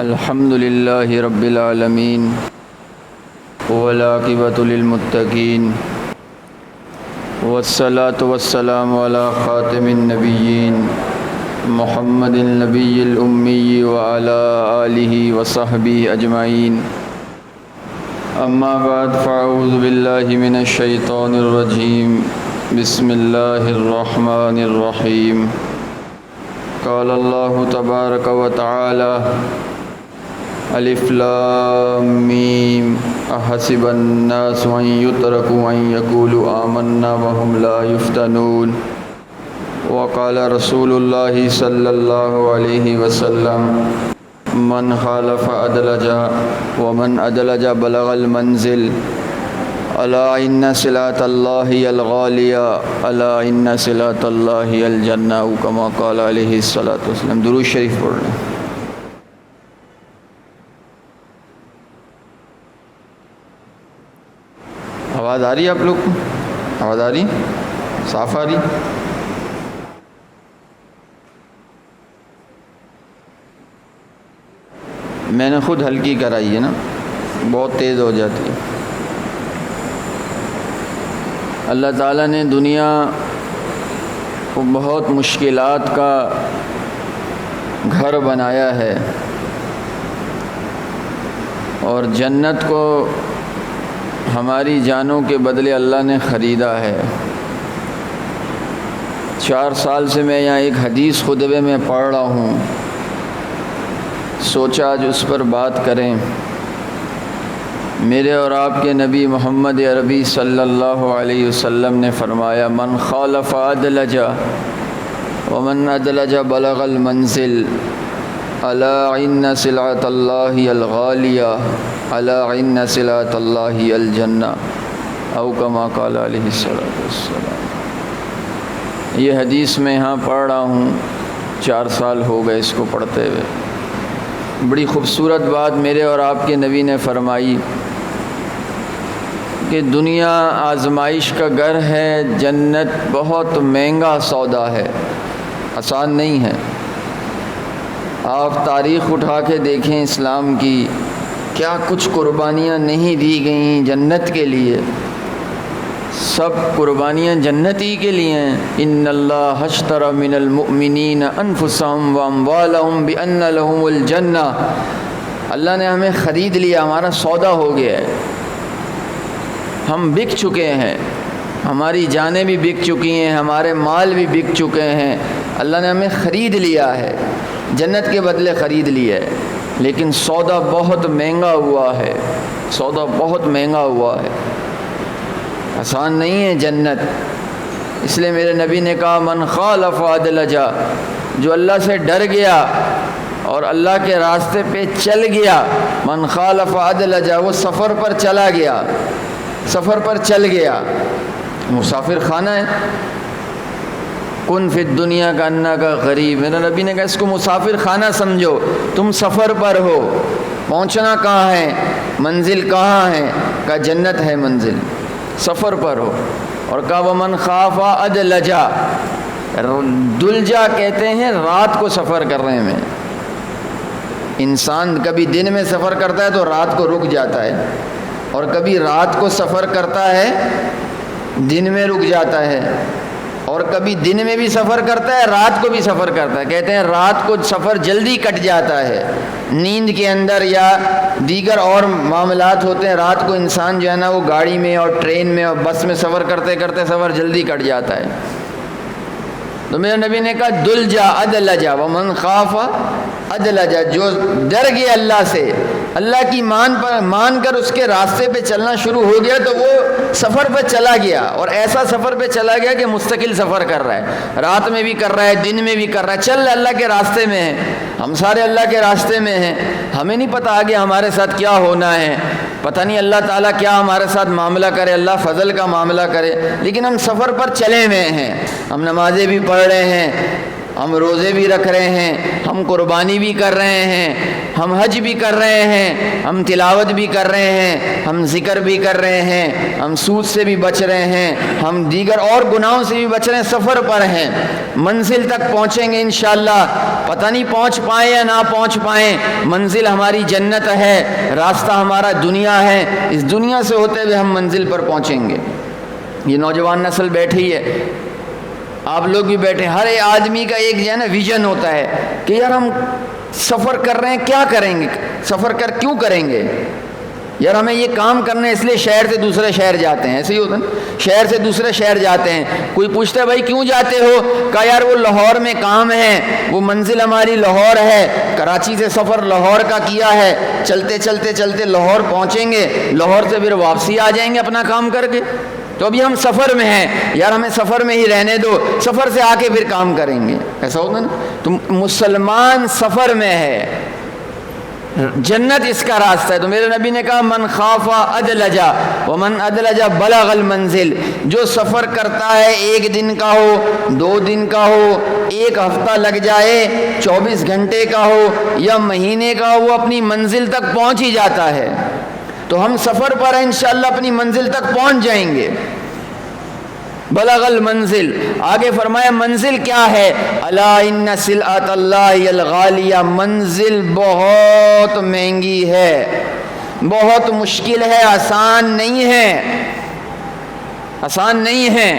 الحمد للہ رب العالمین والعاقبۃ للمتقین والصلاۃ والسلام علی خاتم النبیین محمد النبی الامی وعلی آلہ وصحبہ اجمعین اما بعد فاعوذ باللہ من الشیطان الرجیم بسم اللہ الرحمن الرحیم قال اللہ تبارک و تعالی الف لام میم احسب الناس ان یترکوا ان یقولوا آمنا وهم لا یفتنون وقال رسول اللہ صلی اللہ علیہ وسلم من خالف ادلج ومن ادلج بلغ المنزل الا ان صلاۃ اللہ الغالیہ الا ان صلاۃ اللہ الجنہ کما قال علیہ الصلاۃ والسلام۔ درود شریف پڑھ لیں۔ آواز آ رہی ہے آپ لوگ کو؟ آواز آ رہی؟ صاف آ رہی؟ میں نے خود ہلکی کرائی ہے نا، بہت تیز ہو جاتی ہے۔ اللہ تعالیٰ نے دنیا کو بہت مشکلات کا گھر بنایا ہے اور جنت کو ہماری جانوں کے بدلے اللہ نے خریدا ہے۔ 4 سال سے میں یہاں ایک حدیث خطبے میں پڑھ رہا ہوں، سوچا آج اس پر بات کریں۔ میرے اور آپ کے نبی محمد عربی صلی اللہ علیہ وسلم نے فرمایا من خالف ادلج ومن ادلج بلغ المنزل الا ان صلاۃ اللہ الغالیہ الا ان صلاۃ اللہ الجنہ او کما قال علیہ الصلاۃ والسلام۔ یہ حدیث میں یہاں پڑھ رہا ہوں، 4 سال ہو گئے اس کو پڑھتے ہوئے۔ بڑی خوبصورت بات میرے اور آپ کے نبی نے فرمائی کہ دنیا آزمائش کا گھر ہے، جنت بہت مہنگا سودا ہے، آسان نہیں ہے۔ آپ تاریخ اٹھا کے دیکھیں اسلام کی، کیا کچھ قربانیاں نہیں دی گئیں جنت کے لیے، سب قربانیاں جنت ہی کے لیے ہیں۔ ان اللہ اشتری من المؤمنین انفسهم واموالهم بان لهم الجنہ، اللہ نے ہمیں خرید لیا، ہمارا سودا ہو گیا ہے، ہم بک چکے ہیں، ہماری جانیں بھی بک چکی ہیں، ہمارے مال بھی بک چکے ہیں، اللہ نے ہمیں خرید لیا ہے، جنت کے بدلے خرید لیا ہے۔ لیکن سودا بہت مہنگا ہوا ہے، سودا بہت مہنگا ہوا ہے، آسان نہیں ہے جنت۔ اس لیے میرے نبی نے کہا من خالف ادلج، جو اللہ سے ڈر گیا اور اللہ کے راستے پہ چل گیا، من خالف ادلج، وہ سفر پر چلا گیا، سفر پر چل گیا، مسافر خانہ ہے۔ کن فی الدنیا کا انا کا غریب، میرے نبی نے کہا اس کو مسافر خانہ سمجھو، تم سفر پر ہو، پہنچنا کہاں ہے، منزل کہاں ہے، کہا جنت ہے منزل، سفر پر ہو۔ اور کہا ومن خاف ادلجا، دلجا کہتے ہیں رات کو سفر کرنے میں، انسان کبھی دن میں سفر کرتا ہے تو رات کو رک جاتا ہے، اور کبھی رات کو سفر کرتا ہے دن میں رک جاتا ہے، اور کبھی دن میں بھی سفر کرتا ہے رات کو بھی سفر کرتا ہے۔ کہتے ہیں رات کو سفر جلدی کٹ جاتا ہے، نیند کے اندر یا دیگر اور معاملات ہوتے ہیں، رات کو انسان جو ہے نا وہ گاڑی میں اور ٹرین میں اور بس میں سفر کرتے کرتے سفر جلدی کٹ جاتا ہے۔ تو میرے نبی نے کہا دلجا ادلجا ومن خاف ادلجا، جو ڈر گیا اللہ سے، اللہ کی مان کر اس کے راستے پہ چلنا شروع ہو گیا تو وہ سفر پہ چلا گیا، اور ایسا سفر پہ چلا گیا کہ مستقل سفر کر رہا ہے، رات میں بھی کر رہا ہے، دن میں بھی کر رہا ہے، چل اللہ کے راستے میں ہے۔ ہم سارے اللہ کے راستے میں ہیں، ہمیں نہیں پتہ آگے ہمارے ساتھ کیا ہونا ہے، پتہ نہیں اللہ تعالیٰ کیا ہمارے ساتھ معاملہ کرے، اللہ فضل کا معاملہ کرے، لیکن ہم سفر پر چلے ہوئے ہیں، ہم نمازیں بھی پڑھ رہے ہیں، ہم روزے بھی رکھ رہے ہیں، ہم قربانی بھی کر رہے ہیں، ہم حج بھی کر رہے ہیں، ہم تلاوت بھی کر رہے ہیں، ہم ذکر بھی کر رہے ہیں، ہم سود سے بھی بچ رہے ہیں، ہم دیگر اور گناہوں سے بھی بچ رہے ہیں، سفر پر ہیں، منزل تک پہنچیں گے انشاءاللہ، پتہ نہیں پہنچ پائیں یا نہ پہنچ پائیں، منزل ہماری جنت ہے، راستہ ہمارا دنیا ہے، اس دنیا سے ہوتے ہوئے ہم منزل پر پہنچیں گے۔ یہ نوجوان نسل بیٹھی ہے، آپ لوگ بھی بیٹھے، ہر آدمی کا ایک جو ہے نا ویژن ہوتا ہے کہ یار ہم سفر کر رہے ہیں، کیا کریں گے، سفر کر کیوں کریں گے، یار ہمیں یہ کام کرنا ہے، اس لیے شہر سے دوسرے شہر جاتے ہیں، ایسے ہی ہوتا ہے، شہر سے دوسرے شہر جاتے ہیں، کوئی پوچھتا ہے بھائی کیوں جاتے ہو، کہا یار وہ لاہور میں کام ہے، وہ منزل ہماری لاہور ہے، کراچی سے سفر لاہور کا کیا ہے، چلتے چلتے چلتے لاہور پہنچیں گے، لاہور سے پھر واپسی آ جائیں گے اپنا کام کر کے، تو ابھی ہم سفر میں ہیں، یار ہمیں سفر میں ہی رہنے دو، سفر سے آ کے پھر کام کریں گے، ایسا ہوتا نا، تو مسلمان سفر میں ہے، جنت اس کا راستہ ہے۔ تو میرے نبی نے کہا من خافا ادلجا ومن ادلجا بلغ المنزل، جو سفر کرتا ہے 1 دن کا ہو، 2 دن کا ہو، 1 ہفتہ لگ جائے، 24 گھنٹے کا ہو یا مہینے کا ہو، وہ اپنی منزل تک پہنچ ہی جاتا ہے۔ تو ہم سفر پر ہیں، انشاءاللہ اپنی منزل تک پہنچ جائیں گے۔ بلغ المنزل، آگے فرمایا منزل کیا ہے، الا ان سلعۃ اللہ الغالیہ، منزل بہت مہنگی ہے، بہت مشکل ہے، آسان نہیں ہے، آسان نہیں ہے،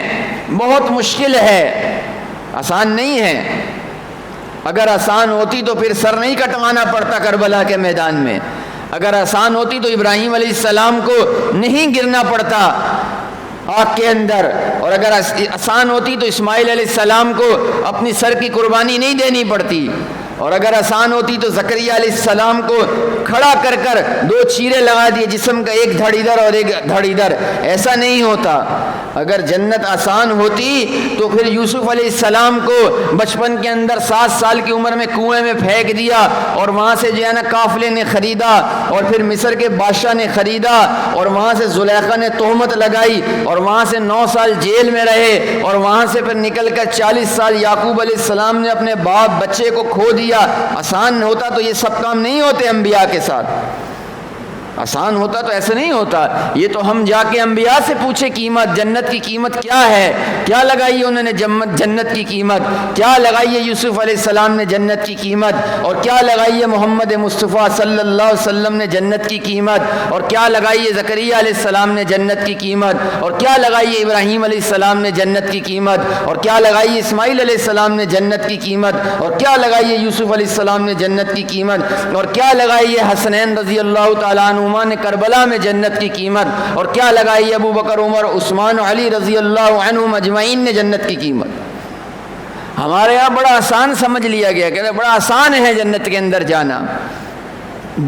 بہت مشکل ہے، آسان نہیں ہے۔ اگر آسان ہوتی تو پھر سر نہیں کٹوانا پڑتا کربلا کے میدان میں، اگر آسان ہوتی تو ابراہیم علیہ السلام کو نہیں گرنا پڑتا آگ کے اندر، اور اگر آسان ہوتی تو اسماعیل علیہ السلام کو اپنی سر کی قربانی نہیں دینی پڑتی، اور اگر آسان ہوتی تو زکریا علیہ السلام کو کھڑا کر کر 2 چیرے لگا دیے جسم کا، ایک دھڑ ادھر اور ایک دھڑ ادھر، ایسا نہیں ہوتا۔ اگر جنت آسان ہوتی تو پھر یوسف علیہ السلام کو بچپن کے اندر 7 سال کی عمر میں کنویں میں پھینک دیا، اور وہاں سے جو ہے نا قافلے نے خریدا، اور پھر مصر کے بادشاہ نے خریدا، اور وہاں سے زلیخا نے تہمت لگائی، اور وہاں سے 9 سال جیل میں رہے، اور وہاں سے پھر نکل کر 40 سال یعقوب علیہ السلام نے اپنے باپ بچے کو کھو دیا۔ آسان ہوتا تو یہ سب کام نہیں ہوتے انبیاء کے ساتھ، آسان ہوتا تو ایسے نہیں ہوتا۔ یہ تو ہم جا کے انبیاء سے پوچھے قیمت، جنت کی قیمت کیا ہے، کیا لگائی انہوں نے جنت کی قیمت، کیا لگائی ہے یوسف علیہ السلام نے جنت کی قیمت، اور کیا لگائی ہے محمد مصطفیٰ صلی اللہ علیہ وسلم نے جنت کی قیمت، اور کیا لگائی ہے زکریا علیہ السلام نے جنت کی قیمت، اور کیا لگائی ہے ابراہیم علیہ السلام نے جنت کی قیمت، اور کیا لگائی ہے اسماعیل علیہ السلام نے جنت کی قیمت، اور کیا لگائی ہے یوسف علیہ السلام نے جنت کی قیمت، اور کیا لگائی ہے حسنین رضی اللہ تعالیٰ عنہما نے کربلا میں جنت کی قیمت، اور کیا لگائی ابو بکر عمر عثمان علی رضی اللہ عنہم اجمعین نے جنت کی قیمت۔ ہمارے یہاں بڑا آسان سمجھ لیا گیا کہ بڑا آسان ہے جنت کے اندر جانا،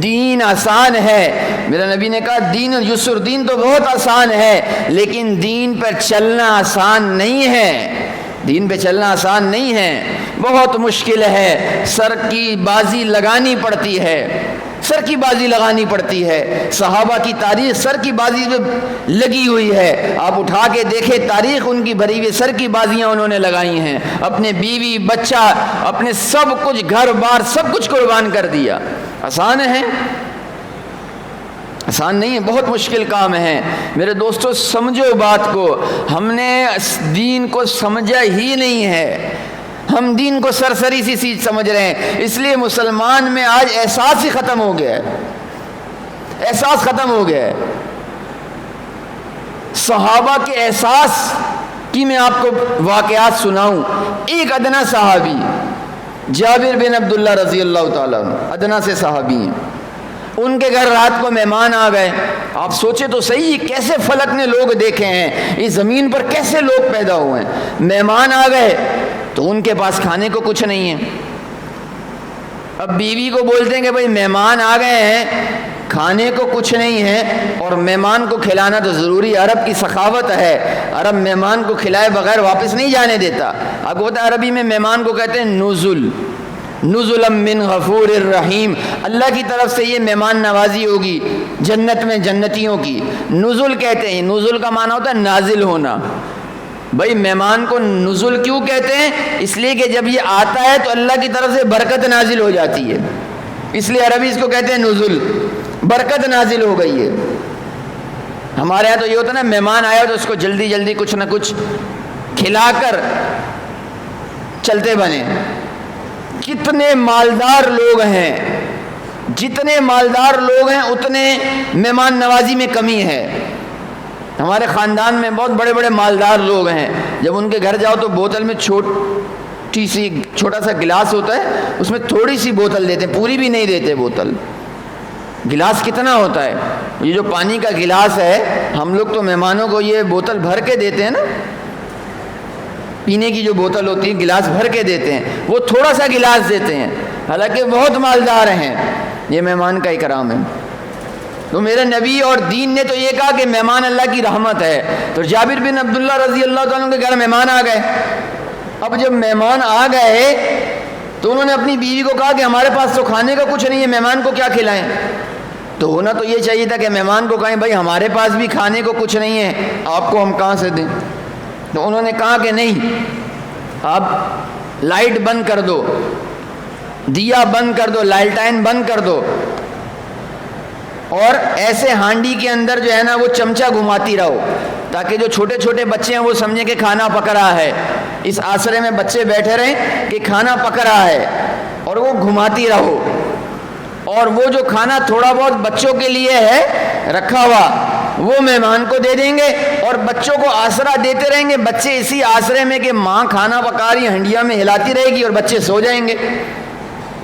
دین آسان ہے۔ میرا نبی نے کہا دین یسر، دین تو بہت آسان ہے، لیکن دین پر چلنا آسان نہیں ہے، دین پہ چلنا آسان نہیں ہے، بہت مشکل ہے، سر کی بازی لگانی پڑتی ہے، سر کی بازی لگانی پڑتی ہے۔ صحابہ کی تاریخ سر کی بازی پہ لگی ہوئی ہے، آپ اٹھا کے دیکھیں تاریخ ان کی بھری ہوئی، سر کی بازیاں انہوں نے لگائی ہیں، اپنے بیوی بچہ اپنے سب کچھ گھر بار سب کچھ قربان کر دیا۔ آسان ہے؟ آسان نہیں ہے، بہت مشکل کام ہے۔ میرے دوستو سمجھو بات کو، ہم نے دین کو سمجھا ہی نہیں ہے، ہم دین کو سرسری سی چیز سمجھ رہے ہیں، اس لیے مسلمان میں آج احساس ہی ختم ہو گیا ہے، احساس ختم ہو گیا ہے۔ صحابہ کے احساس کی میں آپ کو واقعات سناؤں۔ ایک ادنا صحابی جابر بن عبداللہ رضی اللہ تعالیٰ عنہ، ادنا سے صحابی ہیں، ان کے گھر رات کو مہمان آ گئے۔ آپ سوچے تو صحیح، کیسے فلک نے لوگ دیکھے ہیں، اس زمین پر کیسے لوگ پیدا ہوئے ہیں۔ مہمان آ گئے تو ان کے پاس کھانے کو کچھ نہیں ہے۔ اب بیوی کو بولتے ہیں کہ بھائی مہمان آ گئے ہیں، کھانے کو کچھ نہیں ہے، اور مہمان کو کھلانا تو ضروری، عرب کی سخاوت ہے، عرب مہمان کو کھلائے بغیر واپس نہیں جانے دیتا۔ آپ کو پتہ ہے عربی میں مہمان کو کہتے ہیں نزل، نزلا من غفور الرحیم، اللہ کی طرف سے یہ مہمان نوازی ہوگی جنت میں جنتیوں کی، نزل کہتے ہیں۔ نزل کا معنی ہوتا ہے نازل ہونا، بھائی مہمان کو نزول کیوں کہتے ہیں؟ اس لیے کہ جب یہ آتا ہے تو اللہ کی طرف سے برکت نازل ہو جاتی ہے، اس لیے عربی اس کو کہتے ہیں نزول، برکت نازل ہو گئی ہے۔ ہمارے یہاں تو یہ ہوتا ہے نا، مہمان آیا تو اس کو جلدی جلدی کچھ نہ کچھ کھلا کر چلتے بنے۔ کتنے مالدار لوگ ہیں، جتنے مالدار لوگ ہیں اتنے مہمان نوازی میں کمی ہے۔ ہمارے خاندان میں بہت بڑے بڑے مالدار لوگ ہیں، جب ان کے گھر جاؤ تو بوتل میں چھوٹا سا گلاس ہوتا ہے، اس میں تھوڑی سی بوتل دیتے ہیں، پوری بھی نہیں دیتے بوتل۔ گلاس کتنا ہوتا ہے؟ یہ جو پانی کا گلاس ہے، ہم لوگ تو مہمانوں کو یہ بوتل بھر کے دیتے ہیں نا، پینے کی جو بوتل ہوتی ہے گلاس بھر کے دیتے ہیں، وہ تھوڑا سا گلاس دیتے ہیں، حالانکہ بہت مالدار ہیں۔ یہ مہمان کا اکرام ہے۔ تو میرے نبی اور دین نے تو یہ کہا کہ مہمان اللہ کی رحمت ہے۔ تو جابر بن عبداللہ رضی اللہ تعالیٰ عنہ کے گھر مہمان آ گئے۔ اب جب مہمان آ گئے تو انہوں نے اپنی بیوی کو کہا کہ ہمارے پاس تو کھانے کا کچھ نہیں ہے، مہمان کو کیا کھلائیں؟ تو ہونا تو یہ چاہیے تھا کہ مہمان کو کہیں بھائی ہمارے پاس بھی کھانے کو کچھ نہیں ہے، آپ کو ہم کہاں سے دیں؟ تو انہوں نے کہا کہ نہیں، آپ لائٹ بند کر دو، دیا بند کر دو، لالٹین بند کر دو، اور ایسے ہانڈی کے اندر جو ہے نا وہ چمچہ گھماتی رہو، تاکہ جو چھوٹے چھوٹے بچے ہیں وہ سمجھیں کہ کھانا پک رہا ہے۔ اس آسرے میں بچے بیٹھے رہیں کہ کھانا پک رہا ہے، اور وہ گھماتی رہو، اور وہ جو کھانا تھوڑا بہت بچوں کے لیے ہے رکھا ہوا وہ مہمان کو دے دیں گے، اور بچوں کو آسرا دیتے رہیں گے۔ بچے اسی آسرے میں کہ ماں کھانا پکا رہی ہنڈیا میں ہلاتی رہے گی اور بچے سو جائیں گے۔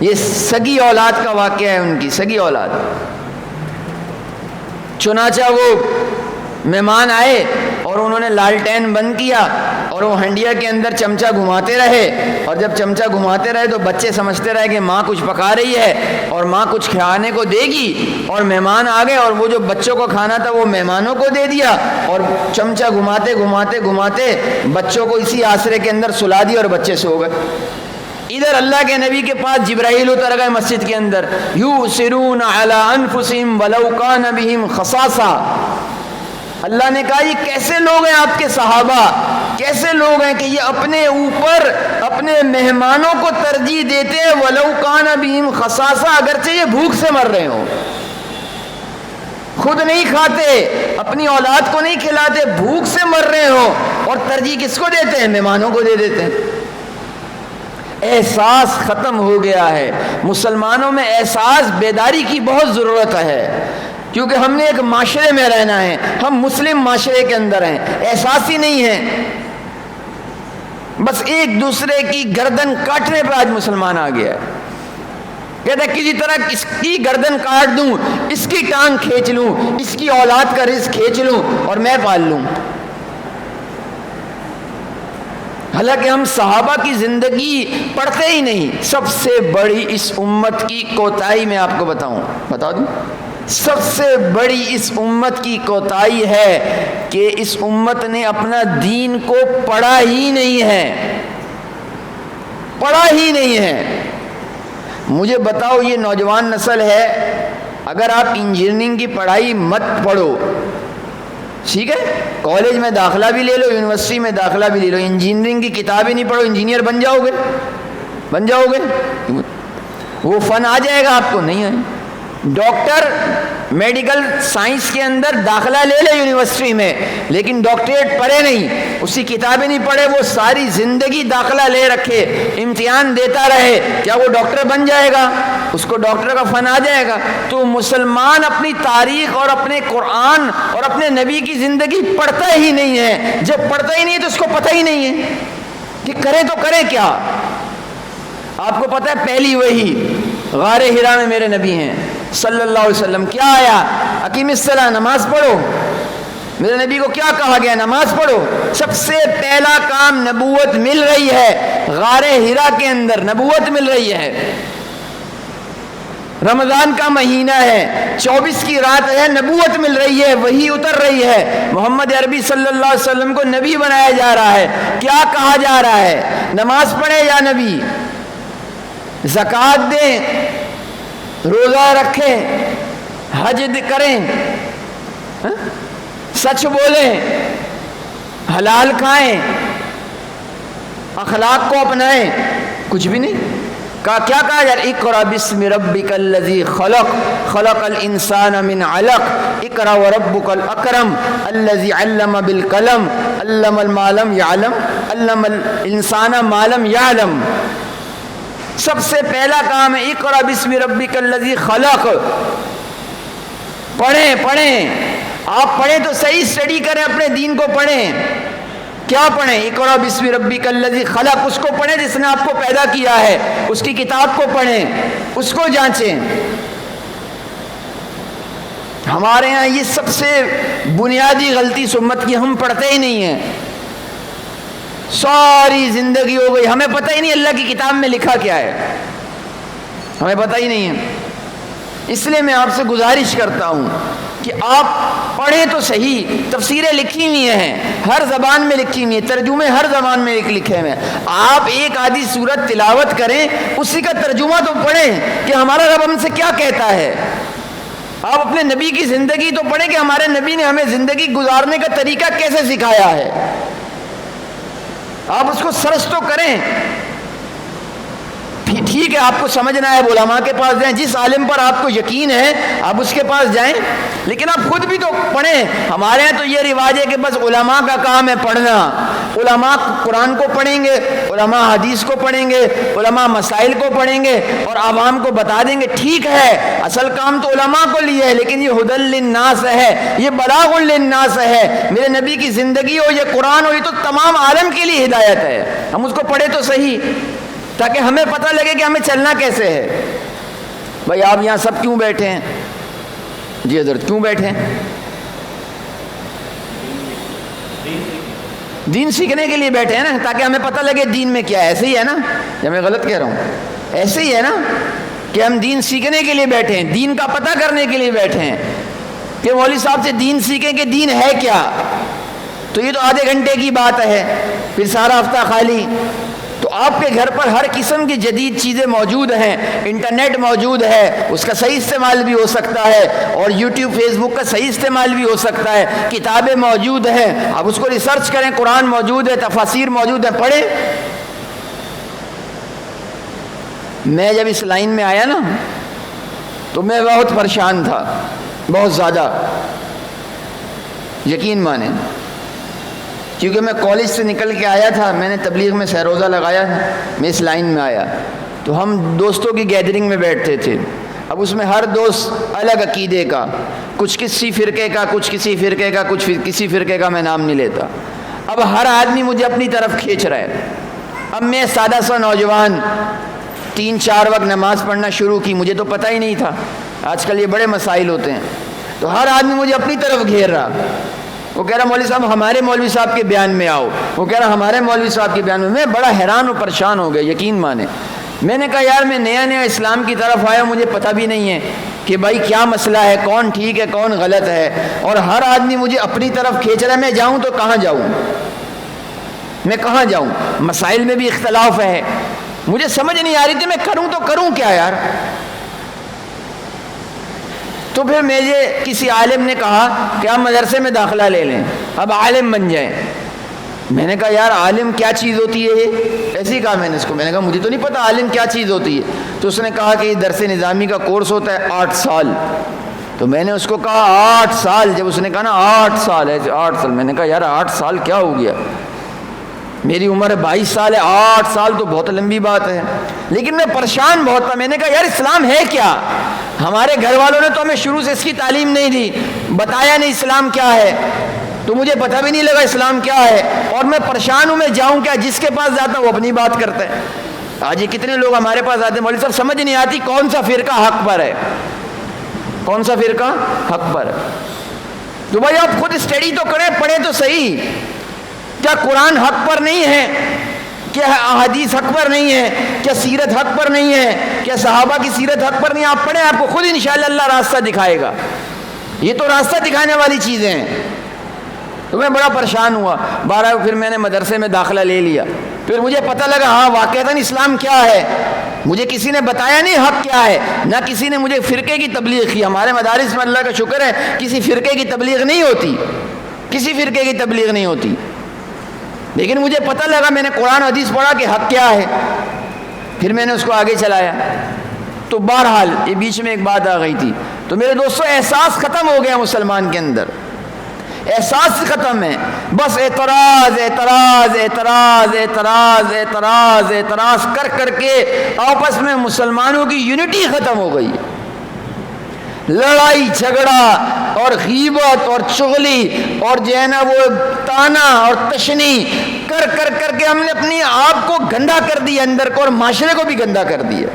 یہ سگی اولاد کا واقعہ ہے، ان کی سگی اولاد۔ چنانچہ وہ مہمان آئے اور انہوں نے لالٹین بند کیا اور وہ ہنڈیا کے اندر چمچہ گھماتے رہے، اور جب چمچہ گھماتے رہے تو بچے سمجھتے رہے کہ ماں کچھ پکا رہی ہے اور ماں کچھ کھانے کو دے گی، اور مہمان آ گئے اور وہ جو بچوں کو کھانا تھا وہ مہمانوں کو دے دیا، اور چمچہ گھماتے گھماتے گھماتے بچوں کو اسی آسرے کے اندر سلا دیا اور بچے سو گئے۔ ادھر اللہ کے نبی کے پاس جبرائیل اتر گئے مسجد کے اندر، یؤثرون علی انفسہم ولو کان بہم خصاصہ۔ اللہ نے کہا یہ کیسے لوگ ہیں آپ کے صحابہ، کیسے لوگ ہیں کہ یہ اپنے اوپر اپنے مہمانوں کو ترجیح دیتے ہیں، ولو کان بہم خصاصہ، اگرچہ یہ بھوک سے مر رہے ہوں، خود نہیں کھاتے، اپنی اولاد کو نہیں کھلاتے، بھوک سے مر رہے ہوں، اور ترجیح کس کو دیتے ہیں؟ مہمانوں کو دے دیتے ہیں۔ احساس ختم ہو گیا ہے۔ مسلمانوں میں احساس بیداری کی بہت ضرورت ہے، کیونکہ ہم نے ایک معاشرے میں رہنا ہے، ہم مسلم معاشرے کے اندر ہیں، احساس ہی نہیں ہے، بس ایک دوسرے کی گردن کاٹنے پہ آج مسلمان آ گیا ہے۔ کہتا ہے کسی طرح اس کی گردن کاٹ دوں، اس کی ٹانگ کھینچ لوں، اس کی اولاد کا رزق کھینچ لوں اور میں پال لوں۔ حالانکہ ہم صحابہ کی زندگی پڑھتے ہی نہیں۔ سب سے بڑی اس امت کی کوتاہی میں آپ کو بتا دوں، سب سے بڑی اس امت کی کوتاہی ہے کہ اس امت نے اپنا دین کو پڑھا ہی نہیں ہے، پڑھا ہی نہیں ہے۔ مجھے بتاؤ، یہ نوجوان نسل ہے، اگر آپ انجینئرنگ کی پڑھائی مت پڑھو، ٹھیک ہے، کالج میں داخلہ بھی لے لو، یونیورسٹی میں داخلہ بھی لے لو، انجینئرنگ کی کتابیں نہیں پڑھو، انجینئر بن جاؤ گے؟ وہ فن آ جائے گا آپ کو؟ نہیں ہے۔ ڈاکٹر میڈیکل سائنس کے اندر داخلہ لے لے یونیورسٹی میں، لیکن ڈاکٹریٹ پڑھے نہیں، اس کی کتابیں نہیں پڑھے، وہ ساری زندگی داخلہ لے رکھے، امتحان دیتا رہے، کیا وہ ڈاکٹر بن جائے گا؟ اس کو ڈاکٹر کا فن آ جائے گا؟ تو مسلمان اپنی تاریخ اور اپنے قرآن اور اپنے نبی کی زندگی پڑھتا ہی نہیں ہے۔ جب پڑھتا ہی نہیں ہے تو اس کو پتہ ہی نہیں ہے کہ کریں تو کریں کیا۔ آپ کو پتہ ہے پہلی وحی غار حرا میں میرے نبی ہیں صلی اللہ علیہ وسلم، کیا آیا؟ اقیم الصلاۃ، نماز پڑھو۔ میرے نبی کو کیا کہا گیا؟ نماز پڑھو۔ سب سے پہلا کام، نبوت مل رہی ہے غار حرا کے اندر، نبوت مل رہی ہے۔ رمضان کا مہینہ ہے، 24 کی رات ہے، نبوت مل رہی ہے، وحی اتر رہی ہے، محمد عربی صلی اللہ علیہ وسلم کو نبی بنایا جا رہا ہے۔ کیا کہا جا رہا ہے؟ نماز پڑھے یا نبی، زکوٰۃ دیں، روزہ رکھیں، حج کریں، سچ بولیں، حلال کھائیں، اخلاق کو اپنائیں، کچھ بھی نہیں کہا. کیا کہا یار؟ اقرأ باسم ربک الذی خلق خلق الانسان من علق اقرأ وربک الاکرم الذی علم بالقلم علم ما لم یعلم علم الانسان ما لم یعلم. سب سے پہلا کام ہے اقرأ باسم ربک الذی خلق. پڑھیں آپ پڑھیں تو صحیح اسٹڈی کریں، اپنے دین کو پڑھیں. کیا پڑھیں؟ اقرأ باسم ربک الذی خلق، اس کو پڑھیں جس نے آپ کو پیدا کیا ہے، اس کی کتاب کو پڑھیں، اس کو جانچیں. ہمارے ہاں یہ سب سے بنیادی غلطی سمت کی، ہم پڑھتے ہی نہیں ہیں. ساری زندگی ہو گئی ہمیں پتہ ہی نہیں اللہ کی کتاب میں لکھا کیا ہے، ہمیں پتہ ہی نہیں ہے. اس لیے میں آپ سے گزارش کرتا ہوں کہ آپ پڑھیں تو صحیح. تفسیریں لکھی ہوئی ہیں، ہر زبان میں لکھی ہوئی ہیں، ترجمے ہر زبان میں لکھے ہوئے ہیں. آپ ایک آدھی سورت تلاوت کریں، اسی کا ترجمہ تو پڑھیں کہ ہمارا رب ہم سے کیا کہتا ہے. آپ اپنے نبی کی زندگی تو پڑھیں کہ ہمارے نبی نے ہمیں زندگی گزارنے کا طریقہ کیسے سکھایا ہے. آپ اس کو سرچ تو کریں. ٹھیک ہے، آپ کو سمجھنا ہے علماء کے پاس جائیں، جس عالم پر آپ کو یقین ہے آپ اس کے پاس جائیں، لیکن آپ خود بھی تو پڑھیں. ہمارے یہاں تو یہ رواج ہے کہ بس علماء کا کام ہے پڑھنا. علماء قرآن کو پڑھیں گے، علماء حدیث کو پڑھیں گے، علماء مسائل کو پڑھیں گے اور عوام کو بتا دیں گے. ٹھیک ہے، اصل کام تو علماء کو لیے ہے، لیکن یہ ہدی للناس ہے، یہ بلاغ للناس ہے. میرے نبی کی زندگی ہو، یہ قرآن ہو، یہ تو تمام عالم کے لیے ہدایت ہے. ہم اس کو پڑھیں تو صحیح تاکہ ہمیں پتہ لگے کہ ہمیں چلنا کیسے ہے. بھائی آپ یہاں سب کیوں بیٹھے ہیں؟ جی حضرت کیوں بیٹھے ہیں؟ دین سیکھنے کے لیے بیٹھے ہیں نا، تاکہ ہمیں پتہ لگے دین میں کیا ہے. ایسے ہی ہے نا، یا میں غلط کہہ رہا ہوں؟ ایسے ہی ہے نا کہ ہم دین سیکھنے کے لیے بیٹھے ہیں، دین کا پتہ کرنے کے لیے بیٹھے ہیں کہ مولوی صاحب سے دین سیکھیں کہ دین ہے کیا. تو یہ تو آدھے گھنٹے کی بات ہے، پھر سارا ہفتہ خالی. تو آپ کے گھر پر ہر قسم کی جدید چیزیں موجود ہیں، انٹرنیٹ موجود ہے، اس کا صحیح استعمال بھی ہو سکتا ہے، اور یوٹیوب فیس بک کا صحیح استعمال بھی ہو سکتا ہے. کتابیں موجود ہیں، آپ اس کو ریسرچ کریں. قرآن موجود ہے، تفاسیر موجود ہیں، پڑھیں. میں جب اس لائن میں آیا نا تو میں بہت پریشان تھا، بہت زیادہ، یقین مانیں. کیونکہ میں کالج سے نکل کے آیا تھا، میں نے تبلیغ میں سہروزہ لگایا تھا، میں اس لائن میں آیا تو ہم دوستوں کی گیدرنگ میں بیٹھتے تھے. اب اس میں ہر دوست الگ عقیدے کا، کچھ کسی فرقے کا، کچھ کسی فرقے کا، کچھ کسی فرقے کا، میں نام نہیں لیتا. اب ہر آدمی مجھے اپنی طرف کھینچ رہا ہے. اب میں سادہ سا نوجوان 3-4 وقت نماز پڑھنا شروع کی، مجھے تو پتہ ہی نہیں تھا. آج کل یہ بڑے مسائل ہوتے ہیں، تو ہر آدمی مجھے اپنی طرف گھیر رہا. وہ کہہ رہا مولوی صاحب ہمارے مولوی صاحب کے بیان میں آؤ، وہ کہہ رہا ہمارے مولوی صاحب کے بیان میں. میں بڑا حیران و پریشان ہو گیا، یقین مانے. میں نے کہا یار میں نیا اسلام کی طرف آیا، مجھے پتہ بھی نہیں ہے کہ بھائی کیا مسئلہ ہے، کون ٹھیک ہے کون غلط ہے، اور ہر آدمی مجھے اپنی طرف کھینچ رہا ہے. میں جاؤں تو کہاں جاؤں، میں کہاں جاؤں؟ مسائل میں بھی اختلاف ہے، مجھے سمجھ نہیں آ رہی تھی میں کروں تو کروں کیا یار. تو پھر مجھے کسی عالم نے کہا کہ آپ مدرسے میں داخلہ لے لیں، اب عالم بن جائیں. میں نے کہا یار عالم کیا چیز ہوتی ہے؟ ایسے ہی کہا میں نے اس کو. میں نے کہا مجھے تو نہیں پتا عالم کیا چیز ہوتی ہے. تو اس نے کہا کہ یہ درس نظامی کا کورس ہوتا ہے 8 سال. تو میں نے اس کو کہا 8 سال. جب اس نے کہا نا 8 سال ہے، 8 سال، میں نے کہا یار 8 سال کیا ہو گیا، میری عمر 22 سال ہے، 8 سال تو بہت لمبی بات ہے. لیکن میں پریشان بہت تھا. میں نے کہا یار اسلام ہے کیا؟ ہمارے گھر والوں نے تو ہمیں شروع سے اس کی تعلیم نہیں دی، بتایا نہیں اسلام کیا ہے، تو مجھے پتہ بھی نہیں لگا اسلام کیا ہے. اور میں پریشان ہوں، میں جاؤں کیا؟ جس کے پاس جاتا ہوں وہ اپنی بات کرتا ہے. آج یہ کتنے لوگ ہمارے پاس آتے ہیں، مولوی صاحب سمجھ نہیں آتی کون سا فرقہ حق پر ہے، کون سا فرقہ حق پر ہے. تو بھائی آپ خود اسٹڈی تو کریں، پڑھیں تو صحیح. کیا قرآن حق پر نہیں ہے؟ کیا احادیث حق پر نہیں ہے؟ کیا سیرت حق پر نہیں ہے؟ کیا صحابہ کی سیرت حق پر نہیں؟ آپ پڑھیں، آپ کو خود انشاءاللہ اللہ راستہ دکھائے گا. یہ تو راستہ دکھانے والی چیزیں ہیں. تو میں بڑا پریشان ہوا. پھر میں نے مدرسے میں داخلہ لے لیا. پھر مجھے پتہ لگا ہاں واقعتاً اسلام کیا ہے. مجھے کسی نے بتایا نہیں حق کیا ہے، نہ کسی نے مجھے فرقے کی تبلیغ کی. ہمارے مدارس میں اللہ کا شکر ہے کسی فرقے کی تبلیغ نہیں ہوتی، کسی فرقے کی تبلیغ نہیں ہوتی. لیکن مجھے پتہ لگا، میں نے قرآن حدیث پڑھا کہ حق کیا ہے، پھر میں نے اس کو آگے چلایا. تو بہرحال یہ بیچ میں ایک بات آ گئی تھی. تو میرے دوستو احساس ختم ہو گیا مسلمان کے اندر، احساس ختم ہے، بس اعتراض اعتراض اعتراض اعتراض اعتراض اعتراض کر کر کے آپس میں مسلمانوں کی یونٹی ختم ہو گئی. لڑائی جھگڑا اور غیبت اور چغلی اور جو ہے نا وہ تانا اور تشنی کر کر کر کے ہم نے اپنی آپ کو گندا کر دیا اندر کو، اور معاشرے کو بھی گندا کر دیا.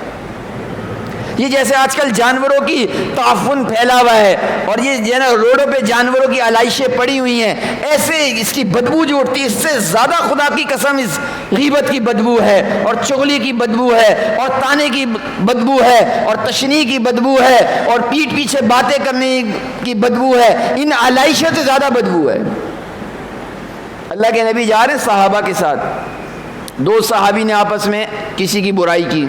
یہ جیسے آج کل جانوروں کی تعفن پھیلا ہوا ہے، اور یہ جو ہے نا روڈوں پہ جانوروں کی علائشیں پڑی ہوئی ہیں، ایسے اس کی بدبو جو اٹھتی ہے، اس سے زیادہ خدا کی قسم اس غیبت کی بدبو ہے، اور چغلی کی بدبو ہے، اور تانے کی بدبو ہے، اور تشنیع کی بدبو ہے، اور پیٹھ پیچھے باتیں کرنے کی بدبو ہے. ان علائشوں سے زیادہ بدبو ہے. اللہ کے نبی جا رہے صحابہ کے ساتھ، دو صحابی نے آپس میں کسی کی برائی کی.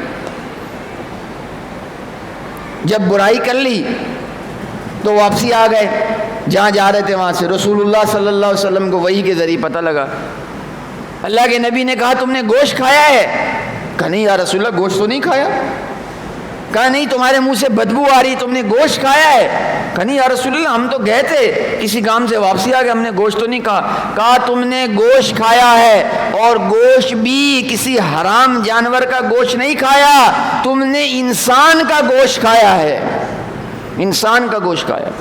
جب برائی کر لی تو واپسی آ گئے، جہاں جا رہے تھے وہاں سے رسول اللہ صلی اللہ علیہ وسلم کو وحی کے ذریعے پتہ لگا. اللہ کے نبی نے کہا تم نے گوشت کھایا ہے؟ کہا نہیں یا رسول اللہ گوشت تو نہیں کھایا. کہا نہیں تمہارے منہ سے بدبو آ رہی، تم نے گوشت کھایا ہے؟ کہا نہیں یا رسول اللہ ہم تو گئے تھے کسی کام سے واپسی آ گئے، ہم نے گوشت تو نہیں کھا. کہا تم نے گوشت کھایا ہے، اور گوشت بھی کسی حرام جانور کا گوشت نہیں کھایا، تم نے انسان کا گوشت کھایا ہے، انسان کا گوشت کھایا.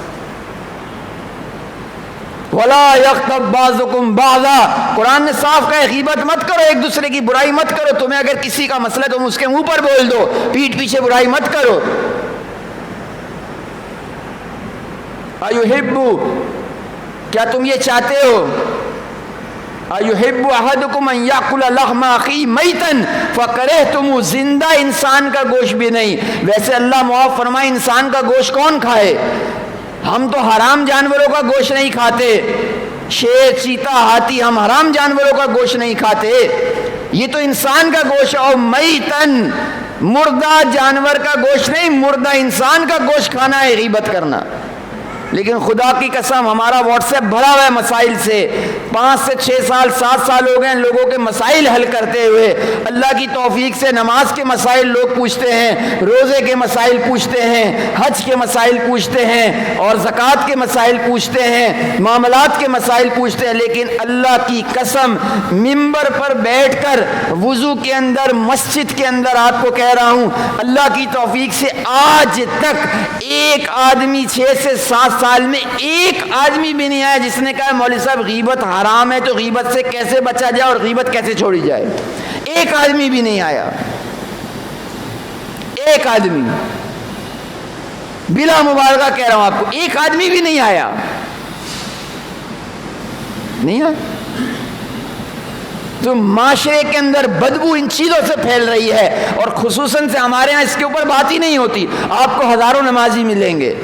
وَلَا يَغْتَبْ بَعْضُكُمْ بَعْضًا، قرآن نے صاف کہا ہے غیبت مت کرو، ایک دوسرے کی برائی مت کرو. تمہیں اگر کسی کا مسئلہ تم اس کے منہ پر بول دو، پیٹھ پیچھے برائی مت کرو. اَيُحِبُّ، کیا تم یہ چاہتے ہو؟ اَيُحِبُّ أَحَدُكُمْ أَن يَأْكُلَ لَحْمَ أَخِيهِ مَيْتًا فَكَرِهْتُمُوهُ، زندہ انسان کا گوشت بھی نہیں. ویسے اللہ معاف فرمائے انسان کا گوشت کون کھائے؟ ہم تو حرام جانوروں کا گوشت نہیں کھاتے، شیر چیتا ہاتھی، ہم حرام جانوروں کا گوشت نہیں کھاتے. یہ تو انسان کا گوشت، اور میتن مردہ جانور کا گوشت نہیں، مردہ انسان کا گوشت کھانا ہے غیبت کرنا. لیکن خدا کی قسم ہمارا واٹس ایپ بھرا ہوا ہے مسائل سے. 5 سے 6 سال 7 سال ہو گئے ہیں لوگوں کے مسائل حل کرتے ہوئے. اللہ کی توفیق سے نماز کے مسائل لوگ پوچھتے ہیں، روزے کے مسائل پوچھتے ہیں، حج کے مسائل پوچھتے ہیں، اور زکوٰۃ کے مسائل پوچھتے ہیں، معاملات کے مسائل پوچھتے ہیں. لیکن اللہ کی قسم منبر پر بیٹھ کر وضو کے اندر مسجد کے اندر آپ کو کہہ رہا ہوں اللہ کی توفیق سے آج تک ایک آدمی 6 سے 7 سال میں ایک آدمی بھی نہیں آیا جس نے کہا مولوی صاحب غیبت حرام ہے تو غیبت سے کیسے بچا جائے اور غیبت کیسے چھوڑی جائے. ایک آدمی بھی نہیں آیا، ایک آدمی، بلا مبالغہ کہہ رہا ہوں آپ کو، ایک آدمی بھی نہیں آیا، نہیں آیا. تو معاشرے کے اندر بدبو ان چیزوں سے پھیل رہی ہے، اور خصوصاً سے ہمارے ہاں اس کے اوپر بات ہی نہیں ہوتی. آپ کو ہزاروں نمازی ملیں گے،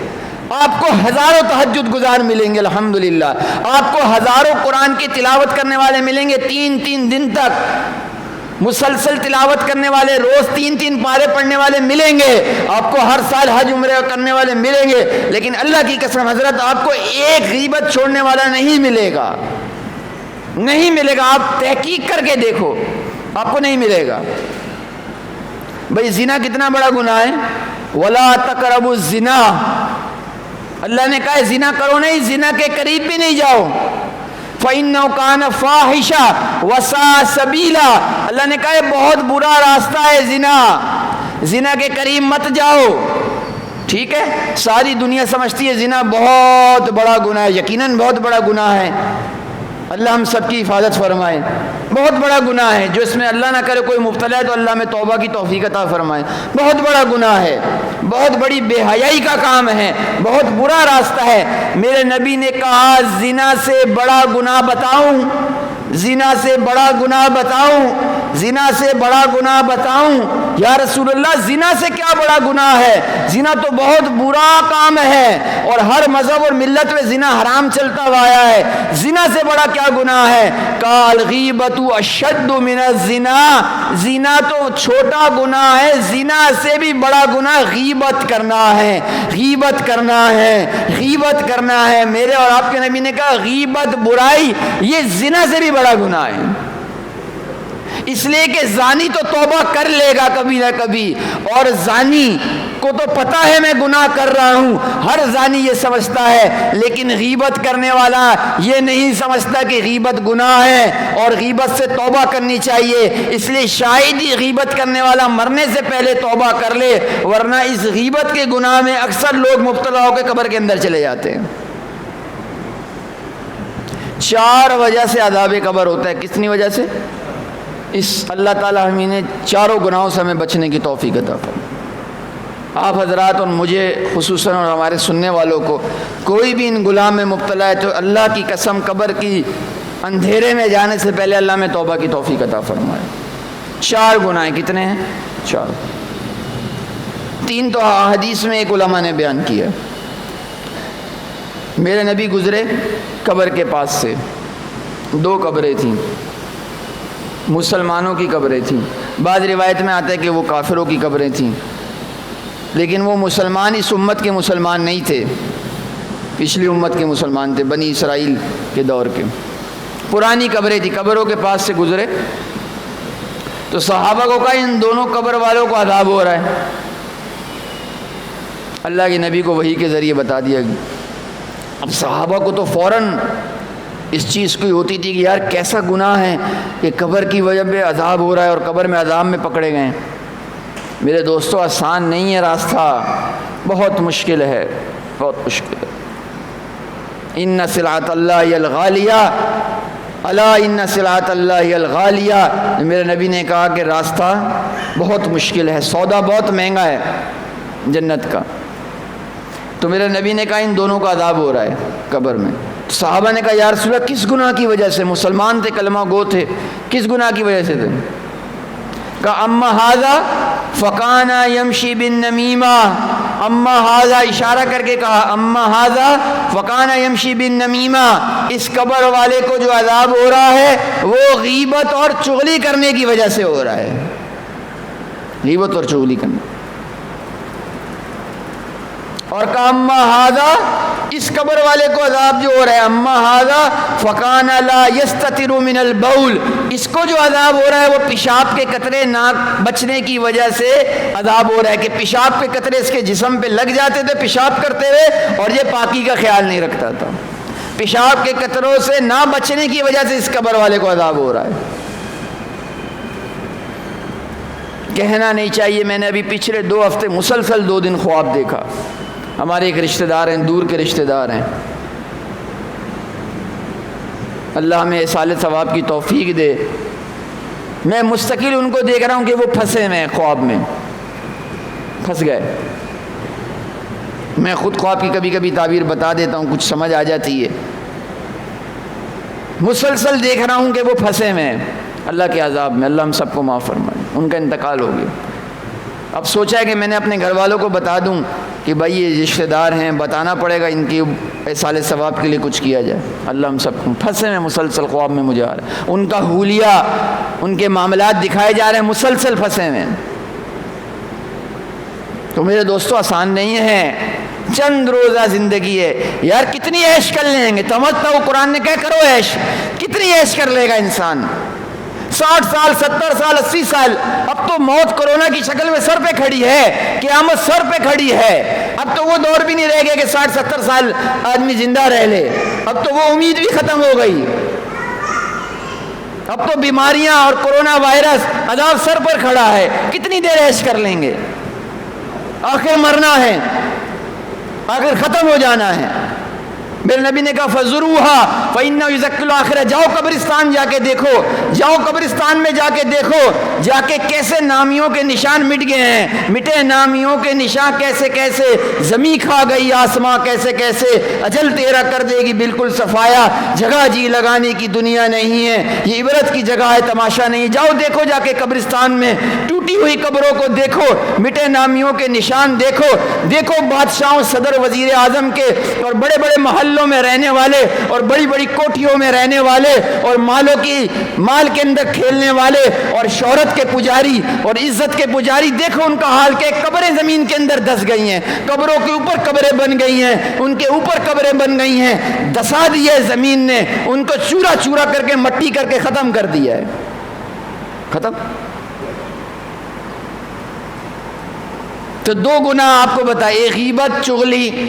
آپ کو ہزاروں تہجد گزار ملیں گے الحمدللہ، آپ کو ہزاروں قرآن کی تلاوت کرنے والے ملیں گے 3 دن تک مسلسل تلاوت کرنے والے، روز 3 پارے پڑھنے والے ملیں گے، آپ کو ہر سال حج عمرہ کرنے والے ملیں گے. لیکن اللہ کی قسم حضرت آپ کو ایک غیبت چھوڑنے والا نہیں ملے گا، نہیں ملے گا. آپ تحقیق کر کے دیکھو، آپ کو نہیں ملے گا. بھئی زنا کتنا بڑا گناہ ہے. وَلَا تَقْرَبُوا الزِّنَا، اللہ نے کہا ہے زنا کرو نہیں، زنا کے قریب بھی نہیں جاؤ. فَإِنَّهُ كَانَ فَاحِشًا وَسَاءَ سَبِيلًا، اللہ نے کہا ہے بہت برا راستہ ہے زنا، زنا کے قریب مت جاؤ. ٹھیک ہے، ساری دنیا سمجھتی ہے زنا بہت بڑا گناہ ہے، یقیناً بہت بڑا گناہ ہے. اللہ ہم سب کی حفاظت فرمائے. بہت بڑا گناہ ہے، جو اس میں اللہ نہ کرے کوئی مبتلا ہے تو اللہ میں توبہ کی توفیق عطا فرمائے. بہت بڑا گناہ ہے، بہت بڑی بے حیائی کا کام ہے، بہت برا راستہ ہے. میرے نبی نے کہا زنا سے بڑا گناہ بتاؤں، زنا سے بڑا گناہ بتاؤں، زنا سے بڑا گناہ بتاؤں. یا رسول اللہ زنا سے کیا بڑا گناہ ہے؟ زنا تو بہت برا کام ہے، اور ہر مذہب اور ملت میں زنا حرام چلتا ہوا آیا ہے. زنا سے بڑا کیا گناہ ہے؟ قال الغیبۃ اشد من الزنا، زنا تو چھوٹا گناہ ہے، زنا سے بھی بڑا گناہ غیبت کرنا ہے، غیبت کرنا ہے، غیبت کرنا ہے. میرے اور آپ کے نبی نے کہا غیبت برائی یہ زنا سے بھی بڑا گناہ ہے. اس لیے کہ زانی تو توبہ کر لے گا کبھی نہ کبھی، اور زانی کو تو پتہ ہے میں گناہ کر رہا ہوں، ہر زانی یہ سمجھتا ہے، لیکن غیبت کرنے والا یہ نہیں سمجھتا کہ غیبت گناہ ہے اور غیبت سے توبہ کرنی چاہیے، اس لیے شاید ہی غیبت کرنے والا مرنے سے پہلے توبہ کر لے، ورنہ اس غیبت کے گناہ میں اکثر لوگ مبتلا ہو کے قبر کے اندر چلے جاتے ہیں۔ 4 وجہ سے عذاب قبر ہوتا ہے، کتنی وجہ سے؟ اس اللہ تعالیٰ ہمیں نے چاروں گناہوں سے ہمیں بچنے کی توفیق عطا فرمائے۔ آپ حضرات اور مجھے خصوصاً اور ہمارے سننے والوں کو کوئی بھی ان گناہ میں مبتلا ہے تو اللہ کی قسم قبر کی اندھیرے میں جانے سے پہلے اللہ میں توبہ کی توفیق عطا فرمائے۔ 4 گناہ کتنے ہیں؟ 4۔ 3 تو حدیث میں ایک علماء نے بیان کیا۔ میرے نبی گزرے قبر کے پاس سے، 2 قبریں تھیں، مسلمانوں کی قبریں تھیں، بعض روایت میں آتا ہے کہ وہ کافروں کی قبریں تھیں، لیکن وہ مسلمان اس امت کے مسلمان نہیں تھے، پچھلی امت کے مسلمان تھے، بنی اسرائیل کے دور کے، پرانی قبریں تھیں۔ قبروں کے پاس سے گزرے تو صحابہ کو کہا ان دونوں قبر والوں کو عذاب ہو رہا ہے۔ اللہ کے نبی کو وحی کے ذریعے بتا دیا۔ اب صحابہ کو تو فوراً اس چیز کی ہوتی تھی کہ یار کیسا گناہ ہے کہ قبر کی وجہ پہ عذاب ہو رہا ہے اور قبر میں عذاب میں پکڑے گئے ہیں۔ میرے دوستو آسان نہیں ہے راستہ، بہت مشکل ہے، بہت مشکل ہے۔ ان سلعۃ اللہ الغالیہ، الا ان سلعۃ اللہ الغالیہ، میرے نبی نے کہا کہ راستہ بہت مشکل ہے، سودا بہت مہنگا ہے جنت کا۔ تو میرے نبی نے کہا ان دونوں کا عذاب ہو رہا ہے قبر میں۔ تو صحابہ نے کہا یا رسول اللہ کس گناہ کی وجہ سے؟ مسلمان تھے، کلمہ گو تھے، کس گناہ کی وجہ سے تھے؟ کہا اما ھذا فکان یمشی بالنمیمہ، اما ھذا اشارہ کر کے کہا اما ھذا فکان یمشی بالنمیمہ، اس قبر والے کو جو عذاب ہو رہا ہے وہ غیبت اور چغلی کرنے کی وجہ سے ہو رہا ہے، غیبت اور چغلی کرنا۔ اور کہا اما ھذا، اس قبر والے کو عذاب جو ہو رہا ہے اما ھذا فکان لا یستتر من البول، اس کو جو عذاب ہو رہا ہے وہ پیشاب کے قطرے ناک بچنے کی وجہ سے عذاب ہو رہا ہے، کہ پیشاب کے قطرے اس کے جسم پہ لگ جاتے تھے پیشاب کرتے ہوئے اور یہ پاکی کا خیال نہیں رکھتا تھا، پیشاب کے قطروں سے نہ بچنے کی وجہ سے اس قبر والے کو عذاب ہو رہا ہے۔ کہنا نہیں چاہیے، میں نے ابھی پچھلے 2 ہفتے مسلسل 2 دن خواب دیکھا، ہمارے ایک رشتہ دار ہیں، دور کے رشتہ دار ہیں، اللہ ہمیں اصالِ ثواب کی توفیق دے۔ میں مستقل ان کو دیکھ رہا ہوں کہ وہ پھنسے ہوئے ہیں، خواب میں پھنس گئے۔ میں خود خواب کی کبھی کبھی تعبیر بتا دیتا ہوں، کچھ سمجھ آ جاتی ہے۔ مسلسل دیکھ رہا ہوں کہ وہ پھنسے ہوئے ہیں اللہ کے عذاب میں، اللہ ہم سب کو معاف فرمائے۔ ان کا انتقال ہو گیا۔ اب سوچا ہے کہ میں نے اپنے گھر والوں کو بتا دوں کہ بھائی یہ رشتہ دار ہیں، بتانا پڑے گا، ان کی اصالِ ثواب کے لیے کچھ کیا جائے۔ اللہ ہم سب کو پھنسے میں مسلسل خواب میں مجھے آ رہا ہے، ان کا حولیہ، ان کے معاملات دکھائے جا رہے ہیں، مسلسل پھنسے میں۔ تو میرے دوستو آسان نہیں ہے، چند روزہ زندگی ہے یار، کتنی عیش کر لیں گے؟ تمتع، قرآن نے کہا کرو عیش، کتنی عیش کر لے گا انسان؟ 60 سال 70 سال 80 سال، اب تو موت کرونا کی شکل میں سر پہ کھڑی ہے، قیامت سر پہ کھڑی ہے، اب تو وہ دور بھی نہیں رہ گیا کہ 60 70 سال آدمی زندہ رہ لے، اب تو وہ امید بھی ختم ہو گئی، اب تو بیماریاں اور کرونا وائرس عذاب سر پر کھڑا ہے، کتنی دیر عیش کر لیں گے؟ آخر مرنا ہے، آخر ختم ہو جانا ہے۔ میرے نبی نے کہا فَزُرُوهَا فَإِنَّهُ يُذَكِّرُ الْآخِرَةَ، جاؤ قبرستان جا کے دیکھو، جاؤ قبرستان میں جا کے دیکھو، جا کے کیسے نامیوں کے نشان مٹ گئے ہیں، مٹے نامیوں کے نشان کیسے کیسے، زمین کھا گئی آسماں کیسے کیسے، اجل تیرا کر دے گی بالکل صفایا، جگہ جی لگانے کی دنیا نہیں ہے، یہ عبرت کی جگہ ہے، تماشا نہیں۔ جاؤ دیکھو جا کے قبرستان میں، ٹوٹی ہوئی قبروں کو دیکھو، مٹے نامیوں کے نشان دیکھو، دیکھو بادشاہوں، صدر، وزیر اعظم کے اور بڑے بڑے محلوں میں رہنے والے اور بڑی بڑی کوٹھیوں میں رہنے والے اور مال کے اندر کھیلنے والے اور شہرت کے پجاری اور عزت کے پجاری، دیکھو ان کا حال کہ قبریں زمین کے اندر دس گئی ہیں، قبروں کے اوپر قبریں بن گئی ہیں، ان کے اوپر قبریں بن گئی ہیں، دسا دیا ہے زمین نے، ان کو چورا چورا کر کے مٹی کر کے ختم کر دیا ہے۔ ختم. تو 2 گناہ آپ کو بتائے، ایک غیبت چغلی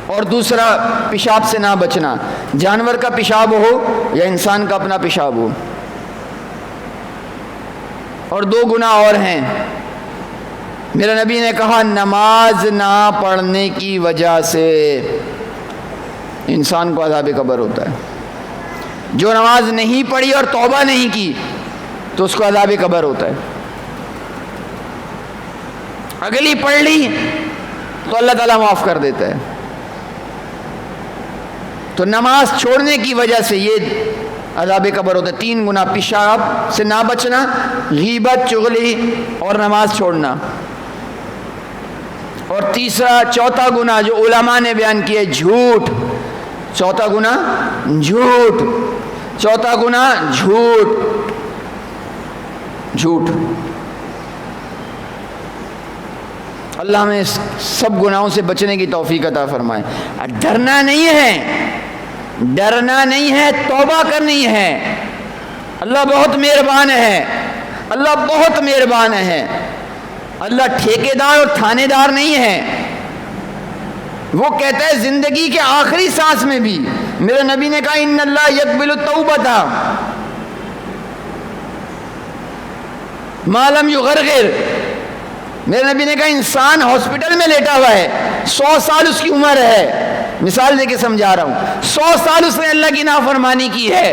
اور دوسرا پیشاب سے نہ بچنا. جانور کا پیشاب ہو یا انسان کا اپنا پیشاب ہو. اور 2 گناہ اور ہیں. میرے نبی نے کہا نماز نہ پڑھنے کی وجہ سے انسان کو عذاب قبر ہوتا ہے. جو نماز نہیں پڑھی اور توبہ نہیں کی تو اس کو عذاب قبر ہوتا ہے. اگلی پڑھ لی تو اللہ تعالیٰ معاف کر دیتا ہے. تو نماز چھوڑنے کی وجہ سے یہ عذاب قبر ہوتا ہے. 3 گناہ: پیشاب سے نہ بچنا، غیبت چغلی اور نماز چھوڑنا. اور چوتھا گناہ جو علماء نے بیان کیا، جھوٹ. چوتھا گناہ جھوٹ. چوتھا گناہ جھوٹ. جھوٹ. اللہ ہمیں سب گناہوں سے بچنے کی توفیق عطا فرمائے. ڈرنا نہیں ہے، ڈرنا نہیں ہے، توبہ کرنی ہے. اللہ بہت مہربان ہے، اللہ بہت مہربان ہے. اللہ ٹھیکیدار اور تھانے دار نہیں ہے. وہ کہتا ہے زندگی کے آخری سانس میں بھی. میرے نبی نے کہا ان اللہ یقبل التوبۃ ما لم یغرغر. میرے نبی نے کہا انسان ہاسپٹل میں لیٹا ہوا ہے، 100 سال اس کی عمر ہے، مثال دے کے سمجھا رہا ہوں، 100 سال اس نے اللہ کی نافرمانی کی ہے،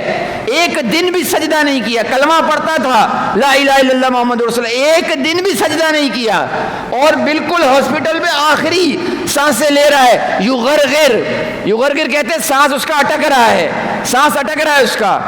ایک دن بھی سجدہ نہیں کیا. کلمہ پڑھتا تھا لا الہ الا اللہ محمد رسول اللہ، ایک دن بھی سجدہ نہیں کیا، اور بالکل ہاسپٹل میں آخری سانسیں لے رہا ہے. یغرغر. یغرغر کہتے ہیں سانس اس کا اٹک رہا ہے، سانس اٹک رہا ہے، اس کا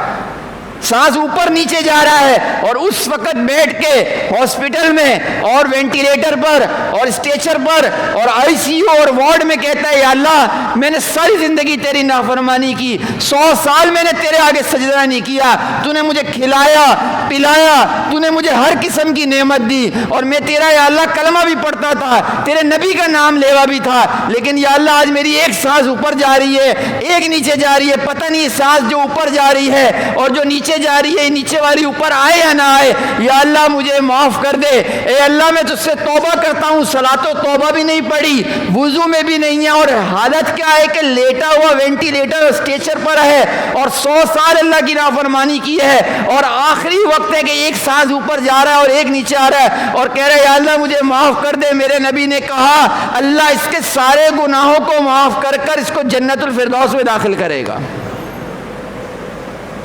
سانس اوپر نیچے جا رہا ہے. اور اس وقت بیٹھ کے ہاسپٹل میں اور وینٹیلیٹر پر اور اسٹریچر پر اور آئی سی یو اور وارڈ میں کہتا ہے یا اللہ میں نے ساری زندگی تیری نافرمانی کی، 100 سال میں نے تیرے آگے سجدہ نہیں کیا، تو نے مجھے کھلایا پلایا، تو نے مجھے ہر قسم کی نعمت دی، اور میں تیرا یا اللہ کلمہ بھی پڑھتا تھا، تیرے نبی کا نام لیوا بھی تھا، لیکن یا اللہ آج میری ایک سانس اوپر جا رہی ہے، ایک نیچے جا رہی ہے، پتہ نہیں سانس جو اوپر جا رہی ہے اور جو نیچے جا رہی ہے نیچے والی اوپر آئے یا نہ آئے، یا اللہ مجھے معاف کر دے. اے اللہ میں تجھ سے توبہ کرتا ہوں. صلاۃ و توبہ بھی نہیں پڑھی، وضو میں بھی نہیں ہے، اور حالت کیا ہے کہ لیٹا ہوا وینٹیلیٹر اور اسٹریچر پر ہے، اور 100 سال اللہ کی نافرمانی کی ہے، اور آخری وقت ہے کہ ایک سانس اوپر جا رہا ہے اور ایک نیچے آ رہا ہے، اور کہہ رہا ہے یا اللہ مجھے معاف کر دے. میرے نبی نے کہا اللہ اس کے سارے گناہوں کو معاف کر کر اس کو جنت الفردوس میں داخل کرے گا.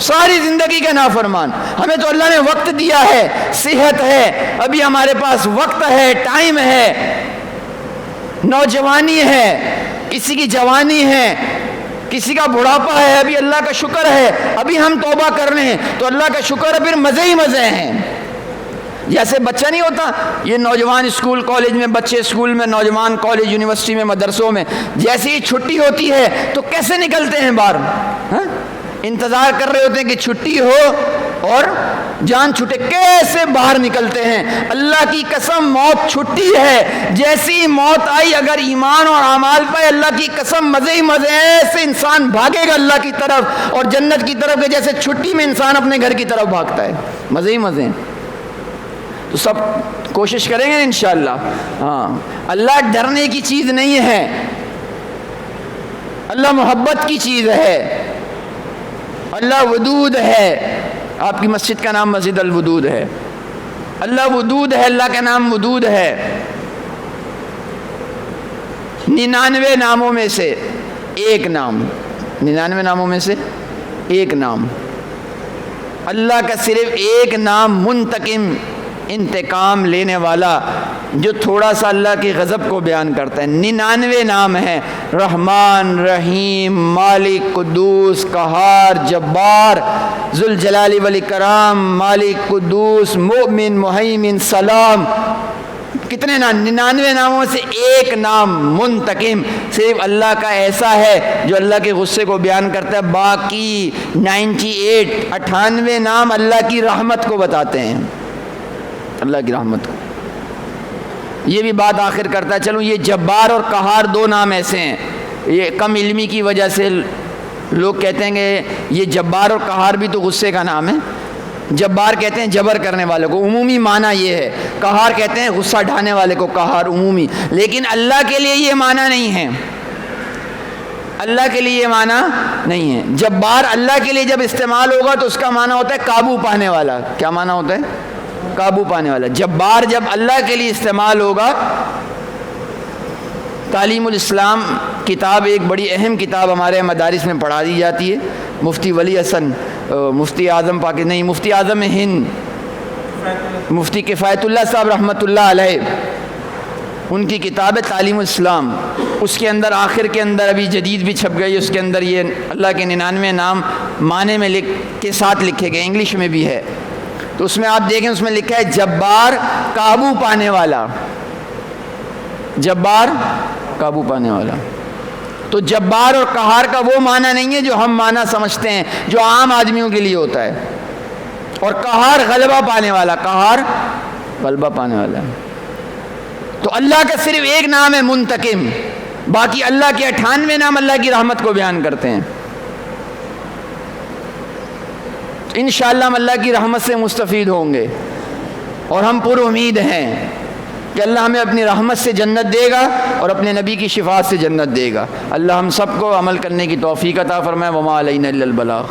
ساری زندگی کا نافرمان. ہمیں تو اللہ نے وقت دیا ہے، صحت ہے، ابھی ہمارے پاس وقت ہے، ٹائم ہے، نوجوانی ہے، کسی کی جوانی ہے، کسی کا بڑھاپا ہے، ابھی اللہ کا شکر ہے، ابھی ہم توبہ کر رہے ہیں تو اللہ کا شکر ہے، پھر مزے ہی مزے ہیں. جیسے بچہ نہیں ہوتا، یہ نوجوان اسکول کالج میں، بچے اسکول میں، نوجوان کالج یونیورسٹی میں، مدرسوں میں، جیسے ہی چھٹی ہوتی ہے تو کیسے نکلتے ہیں باہر، انتظار کر رہے ہوتے ہیں کہ چھٹی ہو اور جان چھٹے، کیسے باہر نکلتے ہیں. اللہ کی قسم موت چھٹی ہے، جیسی موت آئی اگر ایمان اور اعمال پہ اللہ کی قسم مزے ہی مزے، ایسے انسان بھاگے گا اللہ کی طرف اور جنت کی طرف، جیسے چھٹی میں انسان اپنے گھر کی طرف بھاگتا ہے. مزے ہی مزے. تو سب کوشش کریں گے انشاءاللہ. ہاں اللہ ڈرنے کی چیز نہیں ہے، اللہ محبت کی چیز ہے، اللہ ودود ہے. آپ کی مسجد کا نام مسجد الودود ہے. اللہ ودود ہے، اللہ کا نام ودود ہے. 99 ناموں میں سے ایک نام، 99 ناموں میں سے ایک نام، اللہ کا صرف ایک نام منتقم، انتقام لینے والا، جو تھوڑا سا اللہ کی غضب کو بیان کرتا ہے. 99 نام ہیں، رحمان، رحیم، مالک، قدوس، قہار، جبار، ذوالجلال والاکرام، مالک، قدوس، مؤمن، مہیمن، سلام. کتنے نام؟ 99 ناموں سے ایک نام منتقم صرف اللہ کا ایسا ہے جو اللہ کے غصے کو بیان کرتا ہے. باقی 98 نام اللہ کی رحمت کو بتاتے ہیں، اللہ کی رحمت کو. یہ بھی بات آخر کرتا ہے، چلو یہ جبار اور قہار 2 نام ایسے ہیں، یہ کم علمی کی وجہ سے لوگ کہتے ہیں کہ یہ جبار اور قہار بھی تو غصے کا نام ہے. جبار کہتے ہیں جبر کرنے والے کو، عمومی معنی یہ ہے. قہار کہتے ہیں غصہ ڈھانے والے کو، قہار عمومی. لیکن اللہ کے لیے یہ معنی نہیں ہے، اللہ کے لیے یہ معنی نہیں ہے. جبار اللہ کے لیے جب استعمال ہوگا تو اس کا معنی ہوتا ہے قابو پانے والا. کیا معنی ہوتا ہے؟ قابو پانے والا. جبار جب اللہ کے لیے استعمال ہوگا. تعلیم الاسلام کتاب ایک بڑی اہم کتاب ہمارے مدارس میں پڑھا دی جاتی ہے. مفتی ولی حسن، مفتی اعظم نہیں، مفتی اعظم ہند، مفتی کفایت اللہ صاحب رحمۃ اللہ علیہ، ان کی کتاب ہے تعلیم الاسلام. اس کے اندر آخر کے اندر ابھی جدید بھی چھپ گئی، اس کے اندر یہ اللہ کے 99 نام معنی میں کے ساتھ لکھے گئے، انگلش میں بھی ہے. تو اس میں آپ دیکھیں، اس میں لکھا ہے جبار قابو پانے والا. جبار قابو پانے والا. تو جبار اور قہار کا وہ معنی نہیں ہے جو ہم معنی سمجھتے ہیں، جو عام آدمیوں کے لیے ہوتا ہے. اور قہار غلبہ پانے والا، قہار غلبہ پانے والا. تو اللہ کا صرف ایک نام ہے منتقم، باقی اللہ کے 98 نام اللہ کی رحمت کو بیان کرتے ہیں. انشاءاللہ ہم اللہ کی رحمت سے مستفید ہوں گے، اور ہم پر امید ہیں کہ اللہ ہمیں اپنی رحمت سے جنت دے گا اور اپنے نبی کی شفاعت سے جنت دے گا. اللہ ہم سب کو عمل کرنے کی توفیق عطا فرمائے. وما علینا الا البلاغ.